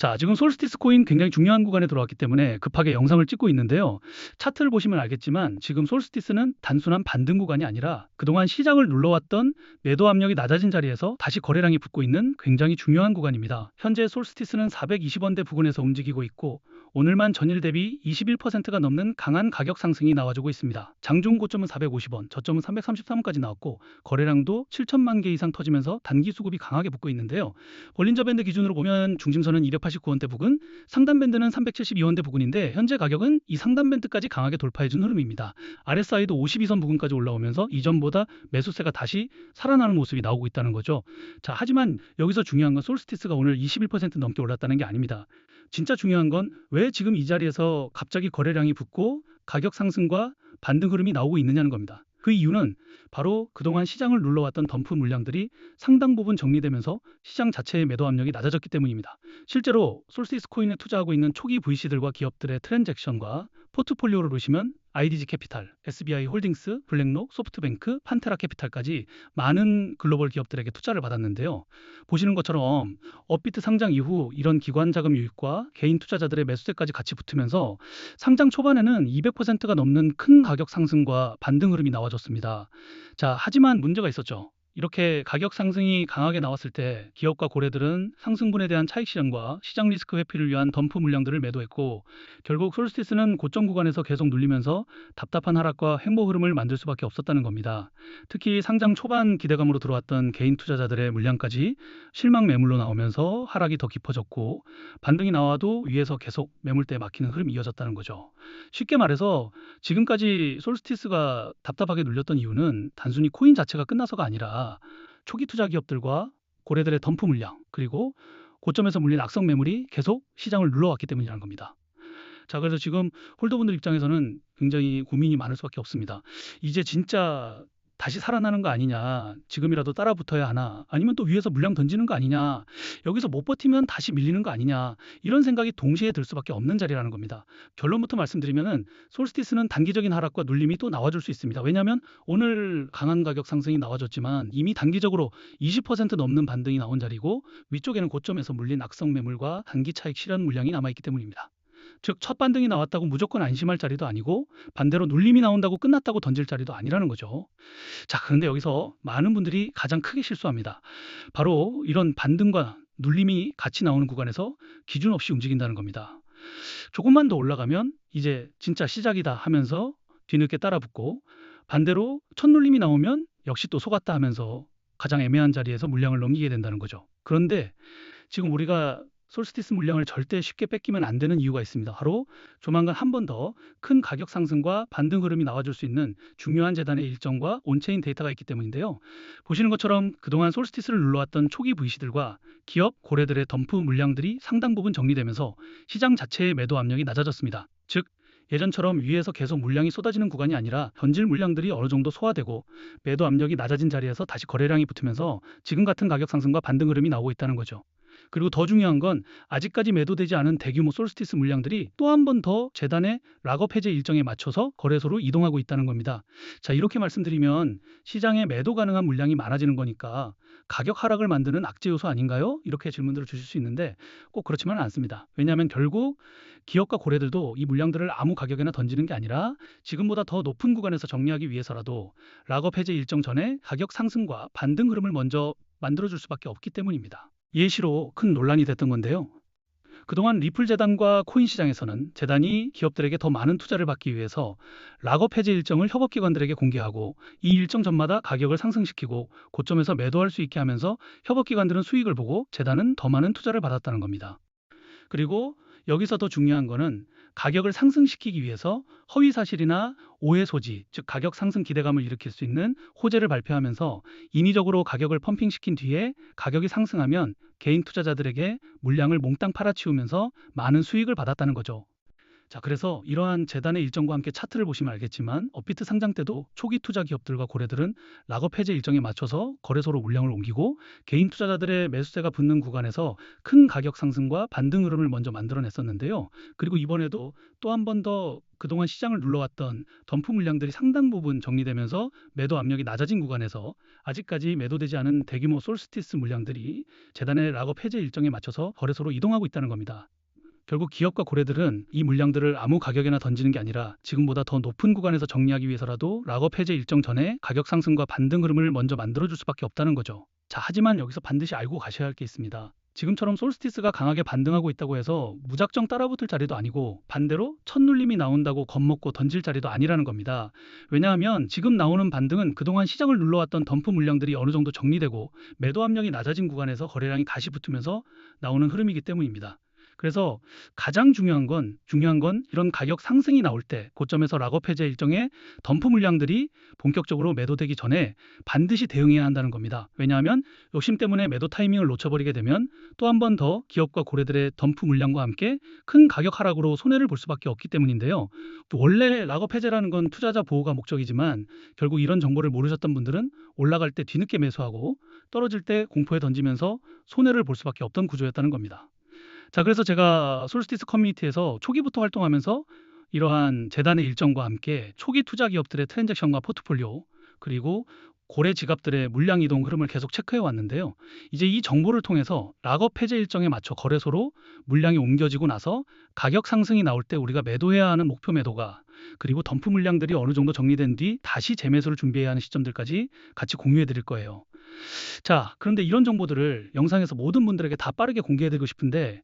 자, 지금 솔스티스 코인 굉장히 중요한 구간에 들어왔기 때문에 급하게 영상을 찍고 있는데요. 차트를 보시면 알겠지만 지금 솔스티스는 단순한 반등 구간이 아니라 그동안 시장을 눌러왔던 매도 압력이 낮아진 자리에서 다시 거래량이 붙고 있는 굉장히 중요한 구간입니다. 현재 솔스티스는 420원대 부근에서 움직이고 있고 오늘만 전일 대비 21%가 넘는 강한 가격 상승이 나와주고 있습니다. 장중 고점은 450원, 저점은 333원까지 나왔고 거래량도 7천만 개 이상 터지면서 단기 수급이 강하게 붙고 있는데요. 볼린저 밴드 기준으로 보면 중심선은 289원대 부근, 상단 밴드는 372원대 부근인데 현재 가격은 이 상단 밴드까지 강하게 돌파해준 흐름입니다. RSI도 52선 부근까지 올라오면서 이전보다 매수세가 다시 살아나는 모습이 나오고 있다는 거죠. 자, 하지만 여기서 중요한 건 솔스티스가 오늘 21% 넘게 올랐다는 게 아닙니다. 진짜 중요한 건 왜 지금 이 자리에서 갑자기 거래량이 붙고 가격 상승과 반등 흐름이 나오고 있느냐는 겁니다. 그 이유는 바로 그동안 시장을 눌러왔던 덤프 물량들이 상당 부분 정리되면서 시장 자체의 매도 압력이 낮아졌기 때문입니다. 실제로 솔스티스 코인에 투자하고 있는 초기 VC들과 기업들의 트랜잭션과 포트폴리오를 보시면 IDG 캐피탈, SBI 홀딩스, 블랙록, 소프트뱅크, 판테라 캐피탈까지 많은 글로벌 기업들에게 투자를 받았는데요. 보시는 것처럼 업비트 상장 이후 이런 기관 자금 유입과 개인 투자자들의 매수세까지 같이 붙으면서 상장 초반에는 200%가 넘는 큰 가격 상승과 반등 흐름이 나와줬습니다. 자, 하지만 문제가 있었죠. 이렇게 가격 상승이 강하게 나왔을 때 기업과 고래들은 상승분에 대한 차익 실현과 시장 리스크 회피를 위한 덤프 물량들을 매도했고 결국 솔스티스는 고점 구간에서 계속 눌리면서 답답한 하락과 횡보 흐름을 만들 수밖에 없었다는 겁니다. 특히 상장 초반 기대감으로 들어왔던 개인 투자자들의 물량까지 실망 매물로 나오면서 하락이 더 깊어졌고 반등이 나와도 위에서 계속 매물대에 막히는 흐름이 이어졌다는 거죠. 쉽게 말해서 지금까지 솔스티스가 답답하게 눌렸던 이유는 단순히 코인 자체가 끝나서가 아니라 초기 투자 기업들과 고래들의 덤프 물량 그리고 고점에서 물린 악성 매물이 계속 시장을 눌러왔기 때문이라는 겁니다. 자, 그래서 지금 홀더분들 입장에서는 굉장히 고민이 많을 수밖에 없습니다. 이제 진짜 다시 살아나는 거 아니냐, 지금이라도 따라 붙어야 하나, 아니면 또 위에서 물량 던지는 거 아니냐, 여기서 못 버티면 다시 밀리는 거 아니냐, 이런 생각이 동시에 들 수밖에 없는 자리라는 겁니다. 결론부터 말씀드리면은 솔스티스는 단기적인 하락과 눌림이 또 나와줄 수 있습니다. 왜냐하면 오늘 강한 가격 상승이 나와줬지만 이미 단기적으로 20% 넘는 반등이 나온 자리고 위쪽에는 고점에서 물린 악성 매물과 단기 차익 실현 물량이 남아있기 때문입니다. 즉, 첫 반등이 나왔다고 무조건 안심할 자리도 아니고 반대로 눌림이 나온다고 끝났다고 던질 자리도 아니라는 거죠. 자, 그런데 여기서 많은 분들이 가장 크게 실수합니다. 바로 이런 반등과 눌림이 같이 나오는 구간에서 기준 없이 움직인다는 겁니다. 조금만 더 올라가면 이제 진짜 시작이다 하면서 뒤늦게 따라붙고 반대로 첫 눌림이 나오면 역시 또 속았다 하면서 가장 애매한 자리에서 물량을 넘기게 된다는 거죠. 그런데 지금 우리가 솔스티스 물량을 절대 쉽게 뺏기면 안 되는 이유가 있습니다. 바로 조만간 한 번 더 큰 가격 상승과 반등 흐름이 나와줄 수 있는 중요한 재단의 일정과 온체인 데이터가 있기 때문인데요. 보시는 것처럼 그동안 솔스티스를 눌러왔던 초기 VC들과 기업, 고래들의 덤프 물량들이 상당 부분 정리되면서 시장 자체의 매도 압력이 낮아졌습니다. 즉, 예전처럼 위에서 계속 물량이 쏟아지는 구간이 아니라 던질 물량들이 어느 정도 소화되고 매도 압력이 낮아진 자리에서 다시 거래량이 붙으면서 지금 같은 가격 상승과 반등 흐름이 나오고 있다는 거죠. 그리고 더 중요한 건 아직까지 매도되지 않은 대규모 솔스티스 물량들이 또 한 번 더 재단의 락업 해제 일정에 맞춰서 거래소로 이동하고 있다는 겁니다. 자, 이렇게 말씀드리면 시장에 매도 가능한 물량이 많아지는 거니까 가격 하락을 만드는 악재 요소 아닌가요? 이렇게 질문들을 주실 수 있는데 꼭 그렇지만은 않습니다. 왜냐하면 결국 기업과 고래들도 이 물량들을 아무 가격에나 던지는 게 아니라 지금보다 더 높은 구간에서 정리하기 위해서라도 락업 해제 일정 전에 가격 상승과 반등 흐름을 먼저 만들어줄 수밖에 없기 때문입니다. 예시로 큰 논란이 됐던 건데요. 그동안 리플 재단과 코인 시장에서는 재단이 기업들에게 더 많은 투자를 받기 위해서 락업 해제 일정을 협업기관들에게 공개하고 이 일정 전마다 가격을 상승시키고 고점에서 매도할 수 있게 하면서 협업기관들은 수익을 보고 재단은 더 많은 투자를 받았다는 겁니다. 그리고 여기서 더 중요한 거는 가격을 상승시키기 위해서 허위 사실이나 오해 소지, 즉 가격 상승 기대감을 일으킬 수 있는 호재를 발표하면서 인위적으로 가격을 펌핑시킨 뒤에 가격이 상승하면 개인 투자자들에게 물량을 몽땅 팔아치우면서 많은 수익을 받았다는 거죠. 자, 그래서 이러한 재단의 일정과 함께 차트를 보시면 알겠지만 업비트 상장 때도 초기 투자 기업들과 고래들은 락업 해제 일정에 맞춰서 거래소로 물량을 옮기고 개인 투자자들의 매수세가 붙는 구간에서 큰 가격 상승과 반등 흐름을 먼저 만들어냈었는데요. 그리고 이번에도 또 한 번 더 그동안 시장을 눌러왔던 덤프 물량들이 상당 부분 정리되면서 매도 압력이 낮아진 구간에서 아직까지 매도되지 않은 대규모 솔스티스 물량들이 재단의 락업 해제 일정에 맞춰서 거래소로 이동하고 있다는 겁니다. 결국 기업과 고래들은 이 물량들을 아무 가격에나 던지는 게 아니라 지금보다 더 높은 구간에서 정리하기 위해서라도 락업 해제 일정 전에 가격 상승과 반등 흐름을 먼저 만들어줄 수밖에 없다는 거죠. 자, 하지만 여기서 반드시 알고 가셔야 할 게 있습니다. 지금처럼 솔스티스가 강하게 반등하고 있다고 해서 무작정 따라붙을 자리도 아니고 반대로 첫눌림이 나온다고 겁먹고 던질 자리도 아니라는 겁니다. 왜냐하면 지금 나오는 반등은 그동안 시장을 눌러왔던 덤프 물량들이 어느 정도 정리되고 매도 압력이 낮아진 구간에서 거래량이 다시 붙으면서 나오는 흐름이기 때문입니다. 그래서 가장 중요한 건 이런 가격 상승이 나올 때 고점에서 락업 해제 일정에 덤프 물량들이 본격적으로 매도되기 전에 반드시 대응해야 한다는 겁니다. 왜냐하면 욕심 때문에 매도 타이밍을 놓쳐버리게 되면 또 한 번 더 기업과 고래들의 덤프 물량과 함께 큰 가격 하락으로 손해를 볼 수밖에 없기 때문인데요. 또 원래 락업 해제라는 건 투자자 보호가 목적이지만 결국 이런 정보를 모르셨던 분들은 올라갈 때 뒤늦게 매수하고 떨어질 때 공포에 던지면서 손해를 볼 수밖에 없던 구조였다는 겁니다. 자, 그래서 제가 솔스티스 커뮤니티에서 초기부터 활동하면서 이러한 재단의 일정과 함께 초기 투자 기업들의 트랜잭션과 포트폴리오 그리고 고래 지갑들의 물량 이동 흐름을 계속 체크해 왔는데요. 이제 이 정보를 통해서 락업 해제 일정에 맞춰 거래소로 물량이 옮겨지고 나서 가격 상승이 나올 때 우리가 매도해야 하는 목표 매도가 그리고 덤프 물량들이 어느 정도 정리된 뒤 다시 재매수를 준비해야 하는 시점들까지 같이 공유해 드릴 거예요. 자, 그런데 이런 정보들을 영상에서 모든 분들에게 다 빠르게 공개해드리고 싶은데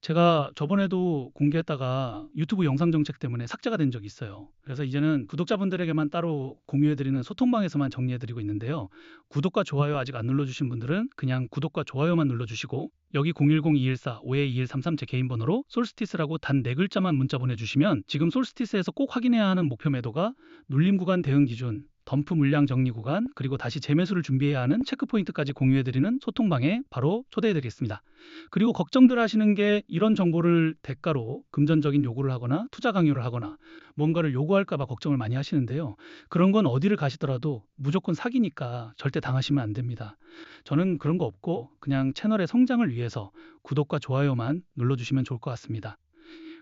제가 저번에도 공개했다가 유튜브 영상 정책 때문에 삭제가 된 적이 있어요. 그래서 이제는 구독자분들에게만 따로 공유해드리는 소통방에서만 정리해드리고 있는데요. 구독과 좋아요 아직 안 눌러주신 분들은 그냥 구독과 좋아요만 눌러주시고 여기 010-214-522133 제 개인 번호로 솔스티스라고 단 4글자만 문자 보내주시면 지금 솔스티스에서 꼭 확인해야 하는 목표 매도가 눌림 구간 대응 기준 덤프 물량 정리 구간 그리고 다시 재매수를 준비해야 하는 체크포인트까지 공유해드리는 소통방에 바로 초대해드리겠습니다. 그리고 걱정들 하시는 게 이런 정보를 대가로 금전적인 요구를 하거나 투자 강요를 하거나 뭔가를 요구할까 봐 걱정을 많이 하시는데요. 그런 건 어디를 가시더라도 무조건 사기니까 절대 당하시면 안 됩니다. 저는 그런 거 없고 그냥 채널의 성장을 위해서 구독과 좋아요만 눌러주시면 좋을 것 같습니다.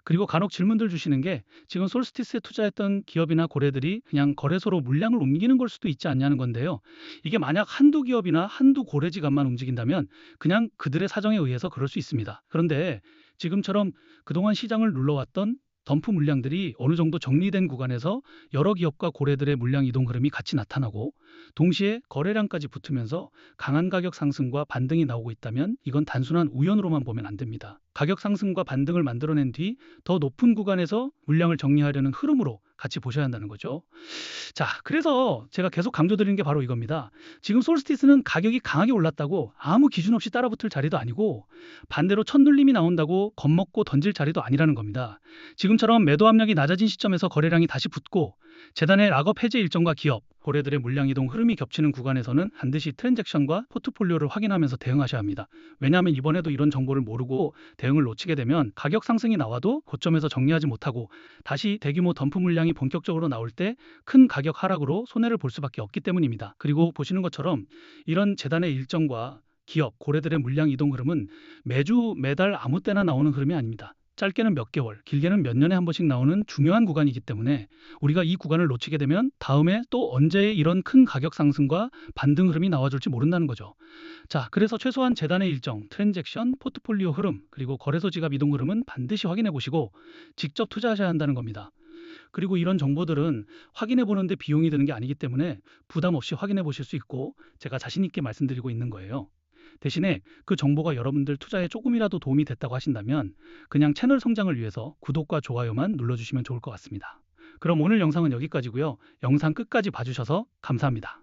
그리고 간혹 질문들 주시는 게 지금 솔스티스에 투자했던 기업이나 고래들이 그냥 거래소로 물량을 옮기는 걸 수도 있지 않냐는 건데요. 이게 만약 한두 기업이나 한두 고래 지갑만 움직인다면 그냥 그들의 사정에 의해서 그럴 수 있습니다. 그런데 지금처럼 그동안 시장을 눌러왔던 덤프 물량들이 어느 정도 정리된 구간에서 여러 기업과 고래들의 물량 이동 흐름이 같이 나타나고 동시에 거래량까지 붙으면서 강한 가격 상승과 반등이 나오고 있다면 이건 단순한 우연으로만 보면 안 됩니다. 가격 상승과 반등을 만들어낸 뒤 더 높은 구간에서 물량을 정리하려는 흐름으로 같이 보셔야 한다는 거죠. 자, 그래서 제가 계속 강조드리는 게 바로 이겁니다. 지금 솔스티스는 가격이 강하게 올랐다고 아무 기준 없이 따라붙을 자리도 아니고 반대로 첫눌림이 나온다고 겁먹고 던질 자리도 아니라는 겁니다. 지금처럼 매도 압력이 낮아진 시점에서 거래량이 다시 붙고 재단의 락업 해제 일정과 기업, 고래들의 물량 이동 흐름이 겹치는 구간에서는 반드시 트랜잭션과 포트폴리오를 확인하면서 대응하셔야 합니다. 왜냐하면 이번에도 이런 정보를 모르고 대응을 놓치게 되면 가격 상승이 나와도 고점에서 정리하지 못하고 다시 대규모 덤프 물량이 본격적으로 나올 때 큰 가격 하락으로 손해를 볼 수밖에 없기 때문입니다. 그리고 보시는 것처럼 이런 재단의 일정과 기업, 고래들의 물량 이동 흐름은 매주 매달 아무 때나 나오는 흐름이 아닙니다. 짧게는 몇 개월, 길게는 몇 년에 한 번씩 나오는 중요한 구간이기 때문에 우리가 이 구간을 놓치게 되면 다음에 또 언제 이런 큰 가격 상승과 반등 흐름이 나와줄지 모른다는 거죠. 자, 그래서 최소한 재단의 일정, 트랜잭션, 포트폴리오 흐름, 그리고 거래소 지갑 이동 흐름은 반드시 확인해 보시고 직접 투자하셔야 한다는 겁니다. 그리고 이런 정보들은 확인해 보는데 비용이 드는 게 아니기 때문에 부담 없이 확인해 보실 수 있고 제가 자신 있게 말씀드리고 있는 거예요. 대신에 그 정보가 여러분들 투자에 조금이라도 도움이 됐다고 하신다면 그냥 채널 성장을 위해서 구독과 좋아요만 눌러주시면 좋을 것 같습니다. 그럼 오늘 영상은 여기까지고요. 영상 끝까지 봐주셔서 감사합니다.